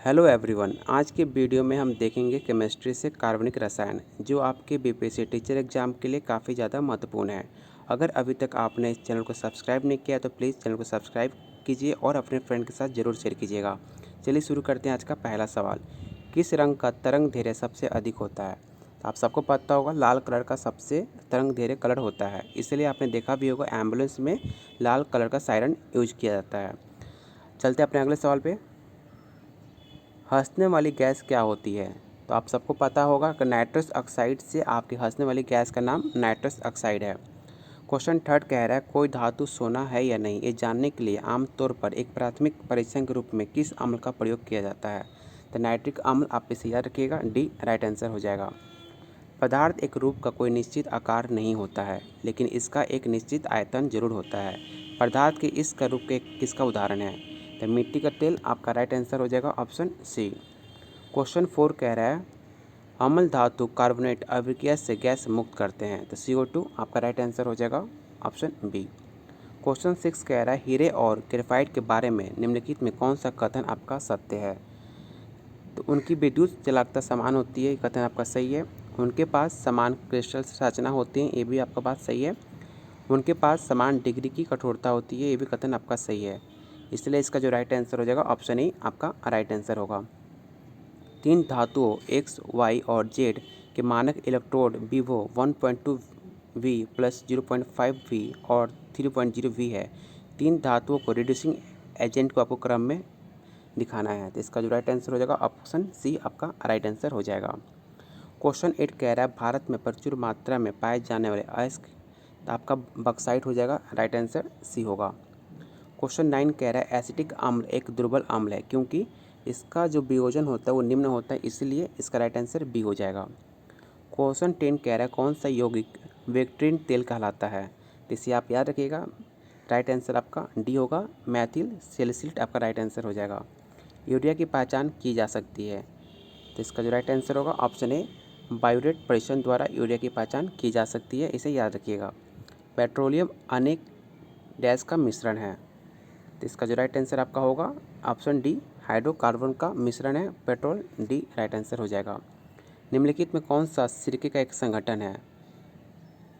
Hello everyone, आज के video में हम देखेंगे केमिस्ट्री से कार्बनिक रसायन, जो आपके बीपीएससी टीचर एग्जाम के लिए काफ़ी ज़्यादा महत्वपूर्ण है। अगर अभी तक आपने इस चैनल को सब्सक्राइब नहीं किया तो प्लीज़ चैनल को सब्सक्राइब कीजिए और अपने फ्रेंड के साथ ज़रूर शेयर कीजिएगा। चलिए शुरू करते हैं आज का पहला सवाल। किस रंग का तरंग धैर्य सबसे अधिक होता है? तो आप सबको पता होगा, लाल कलर का सबसे तरंग धैर्य कलर होता है, इसलिए आपने देखा भी होगा एम्बुलेंस में लाल कलर का सायरन यूज किया जाता है। चलते हैं अपने अगले सवाल पे। हंसने वाली गैस क्या होती है? तो आप सबको पता होगा कि नाइट्रस ऑक्साइड से आपकी हंसने वाली गैस का नाम नाइट्रस ऑक्साइड है। क्वेश्चन थर्ड कह रहा है, कोई धातु सोना है या नहीं, ये जानने के लिए आमतौर पर एक प्राथमिक परीक्षण के रूप में किस अम्ल का प्रयोग किया जाता है? तो नाइट्रिक अम्ल, आप इसे याद रखिएगा, डी राइट आंसर हो जाएगा। पदार्थ एक रूप का कोई निश्चित आकार नहीं होता है, लेकिन इसका एक निश्चित आयतन जरूर होता है। पदार्थ के इस का रूप के किसका उदाहरण है? तो मिट्टी का तेल, आपका राइट आंसर हो जाएगा ऑप्शन सी। क्वेश्चन 4 कह रहा है, अम्ल धातु कार्बोनेट अभिक्रिया से गैस मुक्त करते हैं। तो CO2, आपका राइट आंसर हो जाएगा ऑप्शन बी। क्वेश्चन 6 कह रहा है, हीरे और ग्रेफाइट के बारे में निम्नलिखित में कौन सा कथन आपका सत्य है? तो उनकी विद्युत चालकता समान होती है, ये कथन आपका सही है। उनके पास समान क्रिस्टल संरचना होती है, ये भी आपका बात सही है। उनके पास समान डिग्री की कठोरता होती है, ये भी कथन आपका सही है। इसलिए इसका जो राइट आंसर हो जाएगा ऑप्शन ए आपका राइट आंसर होगा। तीन धातुओं X, Y और Z के मानक electrode Vivo 1.2V plus 0.5V और 3.0V है। तीन धातुओं को रिड्यूसिंग एजेंट को आपको क्रम में दिखाना है, तो इसका जो राइट आंसर हो जाएगा ऑप्शन सी आपका राइट आंसर हो जाएगा। क्वेश्चन 8 कह रहा है, भारत में प्रचुर मात्रा में पाए जाने वाले अयस्क, तो आपका बक्साइट हो जाएगा, राइट आंसर सी होगा। क्वेश्चन 9 कह रहा है, एसिटिक अम्ल एक दुर्बल अम्ल है क्योंकि इसका जो वियोजन होता है वो निम्न होता है, इसलिए इसका राइट आंसर बी हो जाएगा। क्वेश्चन 10 कह रहा है, कौन सा यौगिक वेक्ट्रिन तेल कहलाता है? तो इसे आप याद रखिएगा, राइट आंसर आपका डी होगा, मैथिल सैलिसिलेट, आपका राइट आंसर हो जाएगा। यूरिया की पहचान की जा सकती है, तो इसका जो राइट आंसर होगा ऑप्शन ए, बायोरेट परीक्षण द्वारा यूरिया की पहचान की जा सकती है, इसे याद रखिएगा। पेट्रोलियम अनेक डैश का मिश्रण है, तो इसका जो राइट आंसर आपका होगा ऑप्शन डी, हाइड्रोकार्बन का मिश्रण है पेट्रोल, डी राइट आंसर हो जाएगा। निम्नलिखित में कौन सा सिरके का एक संगठन है?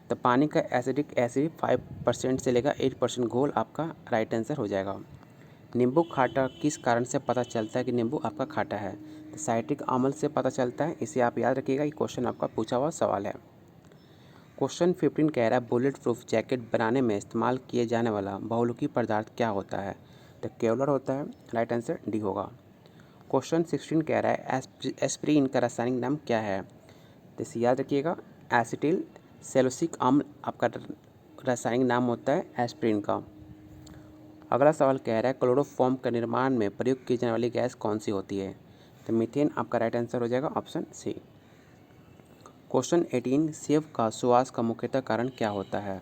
तो पानी का एसिडिक एसिड 5% से लेकर 8% घोल, आपका राइट आंसर हो जाएगा। नींबू खाटा किस कारण से पता चलता है कि नींबू आपका खाटा है? तो साइट्रिक अम्ल से पता चलता है, इसे आप याद रखिएगा, ये क्वेश्चन आपका पूछा हुआ सवाल है। क्वेश्चन 15 कह रहा है, बुलेट प्रूफ जैकेट बनाने में इस्तेमाल किए जाने वाला बहुमुखी पदार्थ क्या होता है? तो केवलर होता है, राइट आंसर डी होगा। क्वेश्चन 16 कह रहा है, एस्प्रिन का रासायनिक नाम क्या है? तो इसे याद रखिएगा, एसिटिल सैलिसिलिक अम्ल आपका रासायनिक नाम होता है एस्प्रिन का। अगला सवाल कह रहा है, क्लोरोफॉर्म का निर्माण में प्रयोग की जाने वाली गैस कौन सी होती है? तो मीथेन, आपका राइट आंसर हो जाएगा ऑप्शन सी। क्वेश्चन 18, सेब का सुवास का मुख्यतः कारण क्या होता है?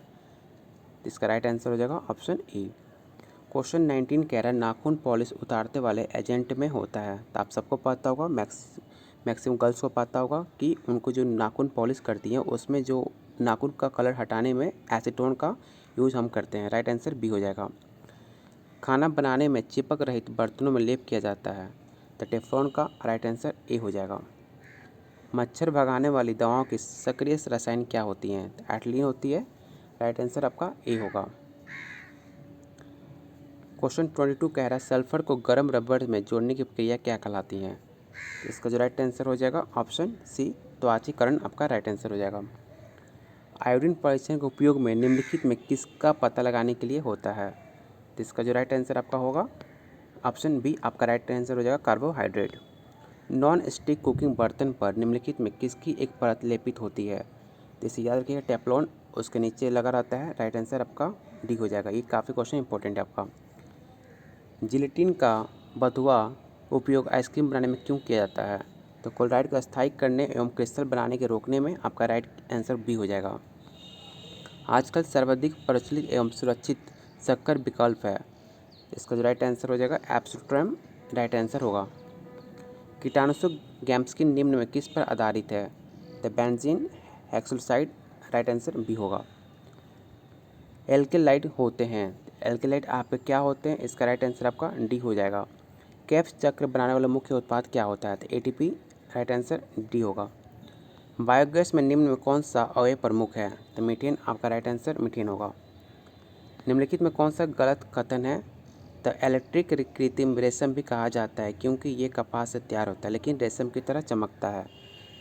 इसका राइट आंसर हो जाएगा ऑप्शन ई। क्वेश्चन 19 कह रहा है, नाखून पॉलिश उतारते वाले एजेंट में होता है। तो आप सबको पता होगा, मैक्सिमम गर्ल्स को पता होगा कि उनको जो नाखून पॉलिश करती हैं उसमें जो नाखून का कलर हटाने में एसीटोन का यूज़ हम करते हैं, राइट आंसर बी हो जाएगा। खाना बनाने में चिपक रहित बर्तनों में लेप किया जाता है, तो टेफ्लॉन का राइट आंसर ए हो जाएगा। मच्छर भगाने वाली दवाओं की सक्रिय रसायन क्या होती हैं? तो एथिलीन होती है, राइट आंसर आपका ए होगा। क्वेश्चन 22 कह रहा है, सल्फर को गर्म रबर में जोड़ने की प्रक्रिया क्या कहलाती है? तो इसका जो राइट आंसर हो जाएगा ऑप्शन सी, त्वचीकरण, आपका राइट आंसर हो जाएगा। आयोडीन परीक्षण के उपयोग में निम्नलिखित में किसका पता लगाने के लिए होता है? तो इसका जो राइट आंसर आपका होगा ऑप्शन बी, आपका राइट आंसर हो जाएगा, कार्बोहाइड्रेट। नॉन स्टिक कुकिंग बर्तन पर निम्नलिखित में किसकी एक परत लेपित होती है? तो इसे याद रखिएगा, टेफ्लॉन उसके नीचे लगा रहता है, राइट आंसर आपका डी हो जाएगा। ये काफ़ी क्वेश्चन इंपॉर्टेंट है आपका। जिलेटिन का बढ़ुआ उपयोग आइसक्रीम बनाने में क्यों किया जाता है? तो क्लोराइड को अस्थायी करने एवं क्रिस्टल बनाने के रोकने में, आपका राइट आंसर बी हो जाएगा। आजकल सर्वाधिक प्रचलित एवं सुरक्षित शक्कर विकल्प है, इसका जो राइट आंसर हो जाएगा एब्सोल्यूट्रम, राइट आंसर होगा। कीटाणुनाशक गैम्स्किन निम्न में किस पर आधारित है? The benzene hexoside, right answer B होगा। एल्केलाइड होते हैं, एल्केलाइड आपके क्या होते हैं? इसका राइट आंसर आपका डी हो जाएगा। क्रेब्स चक्र बनाने वाला मुख्य उत्पाद क्या होता है? तो एटीपी, राइट आंसर डी होगा। बायोगैस में निम्न में कौन सा अवयव प्रमुख है? तो मीथेन, आपका राइट आंसर मीथेन होगा। निम्नलिखित में कौन सा गलत कथन है? तो इलेक्ट्रिक कृत्रिम रेशम भी कहा जाता है क्योंकि ये कपास से तैयार होता है लेकिन रेशम की तरह चमकता है।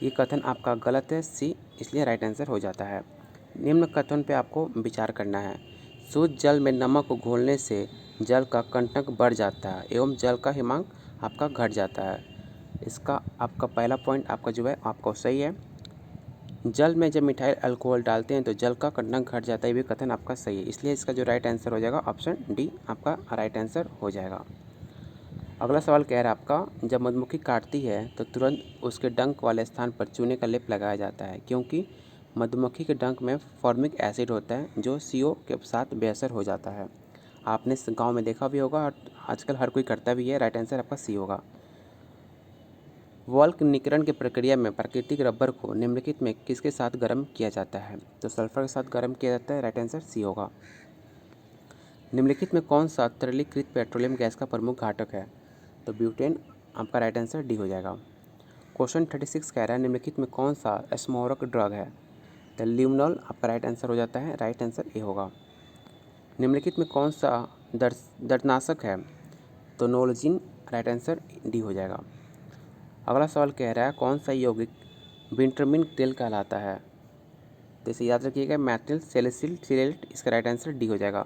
ये कथन आपका गलत है, सी, इसलिए राइट आंसर हो जाता है। निम्न कथन पे आपको विचार करना है। शुद्ध जल में नमक को घोलने से जल का कंटक बढ़ जाता है एवं जल का हिमांक आपका घट जाता है। इसका आपका पहला पॉइंट आपका जो है आपको सही है। जल में जब मिथाइल अल्कोहल डालते हैं तो जल का कंटक घट जाता है, ये भी कथन आपका सही है, इसलिए इसका जो राइट आंसर हो जाएगा ऑप्शन डी आपका राइट आंसर हो जाएगा। अगला सवाल कह रहा है आपका, जब मधुमक्खी काटती है तो तुरंत उसके डंक वाले स्थान पर चूने का लेप लगाया जाता है क्योंकि मधुमक्खी के डंक में फॉर्मिक एसिड होता है जो CO के साथ बेअसर हो जाता है। आपने गांव में देखा भी होगा और आजकल हर कोई करता भी है। राइट आंसर आपका सी होगा। वल्कनीकरण की प्रक्रिया में प्राकृतिक रबर को निम्नलिखित में किसके साथ गर्म किया जाता है? तो सल्फर के साथ गर्म किया जाता है। राइट आंसर सी होगा। निम्नलिखित में कौन सा तरलीकृत पेट्रोलियम गैस का प्रमुख घटक है? तो ब्यूटेन, आपका राइट आंसर डी हो जाएगा। क्वेश्चन 36 कह रहा है निम्नलिखित में कौन सा स्मोरक ड्रग है? तो ल्यूमिनॉल, आपका राइट आंसर हो जाता है। राइट आंसर ए होगा। निम्नलिखित में कौन सा दर्दनाशक है? तो नोलोजिन, राइट आंसर डी हो जाएगा। अगला सवाल कह रहा है कौन सा यौगिक विटामिन तेल कहलाता है? तो इसे याद रखिएगा, मैथिल सैलिसिलेट, इसका राइट आंसर डी हो जाएगा।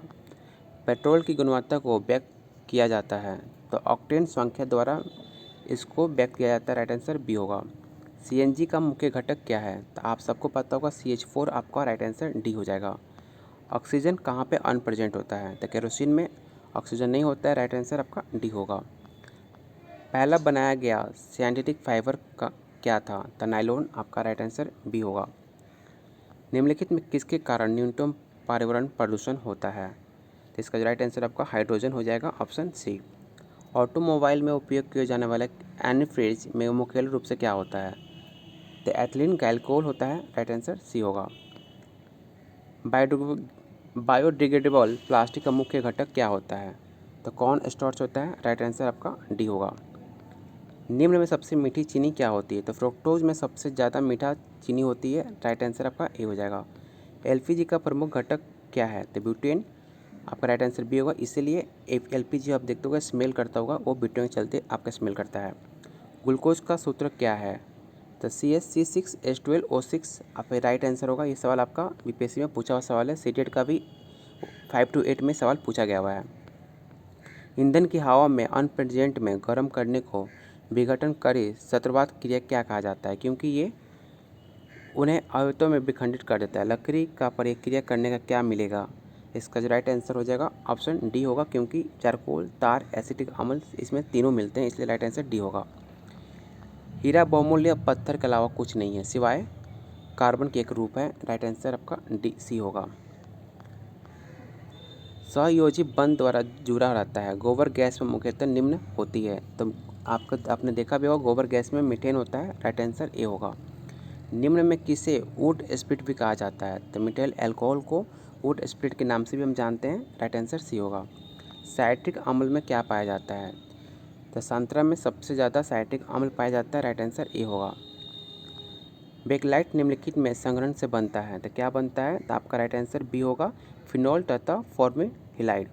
पेट्रोल की गुणवत्ता को व्यक्त किया जाता है तो ऑक्टेन संख्या द्वारा इसको व्यक्त किया जाता है। राइट आंसर बी होगा। CNG का मुख्य घटक क्या है? तो आप सबको पता होगा CH4, आपका राइट आंसर डी हो जाएगा। ऑक्सीजन कहाँ पे अनप्रेजेंट होता है? तो केरोसिन में ऑक्सीजन नहीं होता है। राइट आंसर आपका डी होगा। पहला बनाया गया सिंथेटिक फाइबर का क्या था? तो नायलॉन, आपका राइट आंसर बी होगा। निम्नलिखित में किसके कारण न्यूनतम पर्यावरण प्रदूषण होता है? तो इसका राइट आंसर आपका हाइड्रोजन हो जाएगा, ऑप्शन सी। ऑटोमोबाइल में उपयोग किए जाने वाले एंटीफ्रीज में मुख्य रूप से क्या होता है? तो एथिलीन ग्लाइकोल होता है। राइट आंसर सी होगा। बायोडिग्रेडेबल प्लास्टिक का मुख्य घटक क्या होता है? तो कॉर्न स्टार्च होता है। राइट आंसर आपका डी होगा। निम्न में सबसे मीठी चीनी क्या होती है? तो फ्रुक्टोज में सबसे ज़्यादा मीठा चीनी होती है। राइट आंसर आपका ए हो जाएगा। LPG का प्रमुख घटक क्या है? तो ब्यूटेन, आपका राइट आंसर बी होगा। इसीलिए LPG आप देखते होगा स्मेल करता होगा, वो ब्यूटेन के चलते आपका स्मेल करता है। ग्लूकोज का सूत्र क्या है? तो CH6H12O6, आपका राइट आंसर होगा। ये सवाल आपका BPSC में पूछा हुआ सवाल है। सीटेट का भी 5 to 8 में सवाल पूछा गया हुआ है। ईंधन की हवा में अनप्रेजेंट में गर्म करने को विघटनकारी शत्रुवात क्रिया क्या कहा जाता है? क्योंकि ये उन्हें आयतों में विखंडित कर देता है। लकड़ी का प्रक्रिया करने का क्या मिलेगा? इसका जो राइट आंसर हो जाएगा ऑप्शन डी होगा क्योंकि चारकोल, तार, एसिटिक अम्ल, इसमें तीनों मिलते हैं, इसलिए राइट आंसर डी होगा। हीरा बहुमूल्य पत्थर के अलावा कुछ नहीं है सिवाय कार्बन के एक रूप है। राइट आंसर आपका डी सी होगा। सहयोजी बंध द्वारा जुड़ा रहता है। गोबर गैस में मुख्यतः निम्न होती है। तो आपने देखा भी होगा गोबर गैस में मीथेन होता है। राइट आंसर ए होगा। निम्न में किसे वुड स्प्रिट भी कहा जाता है? तो मिथाइल अल्कोहल को वुड स्प्रिट के नाम से भी हम जानते हैं। राइट आंसर सी होगा। साइट्रिक अम्ल में क्या पाया जाता है? तो संतरा में सबसे ज़्यादा साइट्रिक अम्ल पाया जाता है। राइट आंसर ए होगा। बेकलाइट निम्नलिखित में संघनन से बनता है। तो क्या बनता है? तो आपका राइट आंसर बी होगा, फिनॉल तथा फॉर्मेल्डिहाइड।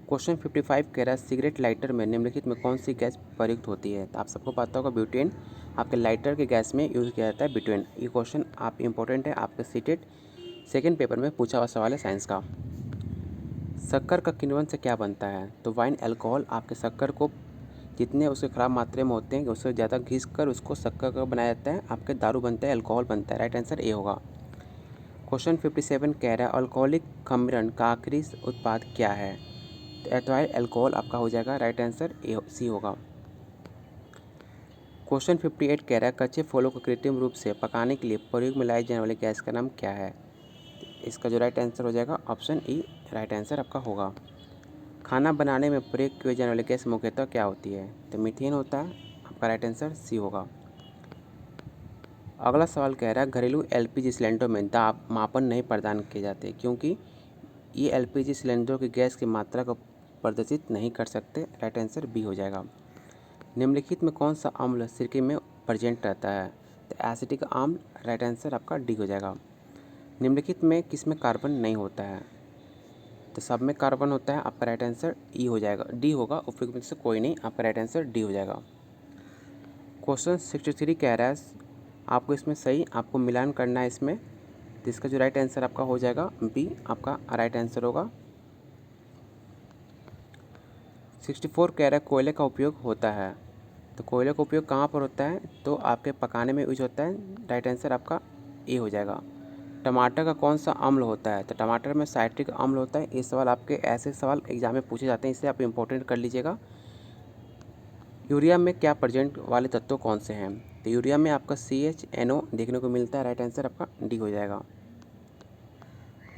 क्वेश्चन 55 कह रहा है सिगरेट लाइटर में निम्नलिखित में कौन सी गैस प्रयुक्त होती है? तो आप सबको पता होगा ब्यूटेन, आपके लाइटर के गैस में यूज़ किया जाता है ब्यूटेन। ये क्वेश्चन आप इंपॉर्टेंट है, आपके सीटेट सेकेंड पेपर में पूछा हुआ सवाल है साइंस का। शक्कर का किण्वन से क्या बनता है? तो वाइन अल्कोहल, आपके शक्कर को जितने उसके खराब मात्रा में होते हैं उससे ज़्यादा घिस कर उसको शक्कर का बनाया जाता है, आपके दारू बनता है, अल्कोहल बनता है। राइट आंसर ए होगा। क्वेश्चन 57 कह रहा है अल्कोहलिक खमीरण का आखिरी उत्पाद क्या है? तो एथाइल अल्कोहल आपका हो जाएगा। राइट आंसर ए सी होगा। क्वेश्चन 58 कह रहा है कच्चे फलों को कृत्रिम रूप से पकाने के लिए प्रयोग में लाई जाने वाली गैस का नाम क्या है? इसका जो राइट आंसर हो जाएगा ऑप्शन ई राइट आंसर आपका होगा। खाना बनाने में प्रयोग किए जाने वाली गैस मुख्यतः क्या होती है? तो मीथेन होता है, आपका राइट आंसर सी होगा। अगला सवाल कह रहा है घरेलू LPG सिलेंडरों में दाब मापन नहीं प्रदान किए जाते क्योंकि ये LPG सिलेंडरों की गैस की मात्रा को प्रदर्शित नहीं कर सकते, राइट आंसर बी हो जाएगा। निम्नलिखित में कौन सा अम्ल सिरके में प्रेजेंट रहता है? तो एसिटिक अम्ल, राइट आंसर आपका डी हो जाएगा। निम्नलिखित में किसमें कार्बन नहीं होता है? तो सब में कार्बन होता है, आपका राइट आंसर ई हो जाएगा, डी होगा, उपयुक्त में से कोई नहीं, आपका राइट आंसर डी हो जाएगा। क्वेश्चन 63 कह रहा है आपको इसमें सही आपको मिलान करना है इसमें, तो इसका जो राइट आंसर आपका हो जाएगा बी, आपका राइट आंसर होगा। 64 कह रहा है कोयले का उपयोग होता है, तो कोयले का उपयोग कहाँ पर होता है? तो आपके पकाने में यूज होता है, राइट आंसर आपका ए हो जाएगा। टमाटर का कौन सा अम्ल होता है? तो टमाटर में साइट्रिक अम्ल होता है। ये सवाल आपके ऐसे सवाल एग्जाम में पूछे जाते हैं, इसे आप इंपॉर्टेंट कर लीजिएगा। यूरिया में क्या प्रेजेंट वाले तत्व कौन से हैं? तो यूरिया में आपका CHNO देखने को मिलता है, राइट आंसर आपका डी हो जाएगा।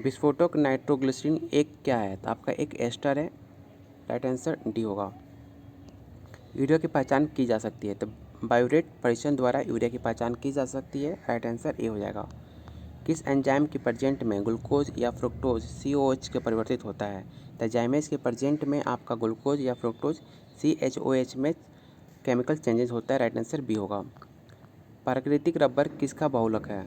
विस्फोटक नाइट्रोग्लिसरीन एक क्या है? तो आपका एक एस्टर है, राइट आंसर डी होगा। यूरिया की पहचान की जा सकती है, तो बायोरेट परीक्षण द्वारा यूरिया की पहचान की जा सकती है, राइट आंसर ए हो जाएगा। किस एंजाइम के प्रेजेंट में ग्लूकोज या फ्रुक्टोज COH के परिवर्तित होता है? तो जाइमेज के प्रेजेंट में आपका ग्लूकोज या फ्रुक्टोज CHOH में केमिकल चेंजेस होता है, राइट आंसर बी होगा। प्राकृतिक रबर किसका बहुलक है?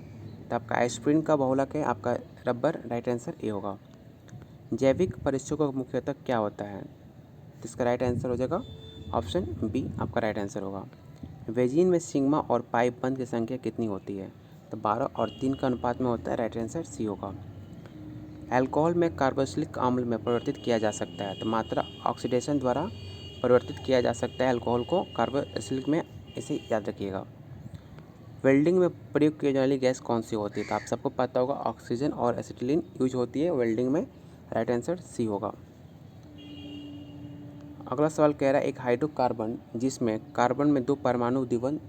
तो आपका एस्प्रिन का बहुलक है, आपका रबर, राइट आंसर ए होगा। जैविक परीक्षकों का मुख्यतः क्या होता है? तो इसका राइट आंसर हो जाएगा ऑप्शन बी, आपका राइट आंसर होगा। वेजिन में सिग्मा और पाई बंध की संख्या कितनी होती है? तो 12 और 3 का अनुपात में होता है, राइट आंसर सी होगा। अल्कोहल में कार्बोक्सिलिक अम्ल में परिवर्तित किया जा सकता है, तो मात्रा ऑक्सीडेशन द्वारा परिवर्तित किया जा सकता है अल्कोहल को कार्बोक्सिलिक में, इसे याद रखिएगा। वेल्डिंग में प्रयोग की जाने वाली गैस कौन सी होती है? तो आप सबको पता होगा ऑक्सीजन और एसिटिलीन यूज होती है वेल्डिंग में, राइट आंसर सी होगा। अगला सवाल कह रहा है एक हाइड्रोकार्बन जिसमें कार्बन में 2 परमाणु द्विबंध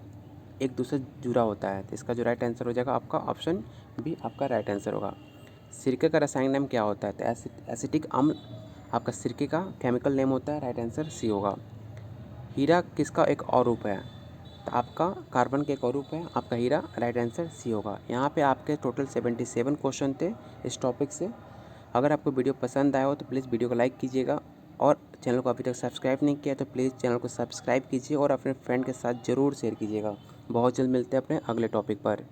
एक दूसरे जुड़ा होता है, तो इसका जो राइट आंसर हो जाएगा आपका ऑप्शन बी, आपका राइट आंसर होगा। सिरके का रासायनिक नाम क्या होता है? तो एसिटिक अम्ल आपका सिरके का केमिकल नेम होता है, राइट आंसर सी होगा। हीरा किसका एक और रूप है? तो आपका कार्बन का एक और रूप है, आपका हीरा, राइट आंसर सी होगा। यहाँ पे आपके टोटल 77 क्वेश्चन थे इस टॉपिक से। अगर आपको वीडियो पसंद आया हो तो प्लीज़ वीडियो को लाइक कीजिएगा, और चैनल को अभी तक सब्सक्राइब नहीं किया तो प्लीज़ चैनल को सब्सक्राइब कीजिए और अपने फ्रेंड के साथ ज़रूर शेयर कीजिएगा। बहुत जल्द मिलते हैं अपने अगले टॉपिक पर।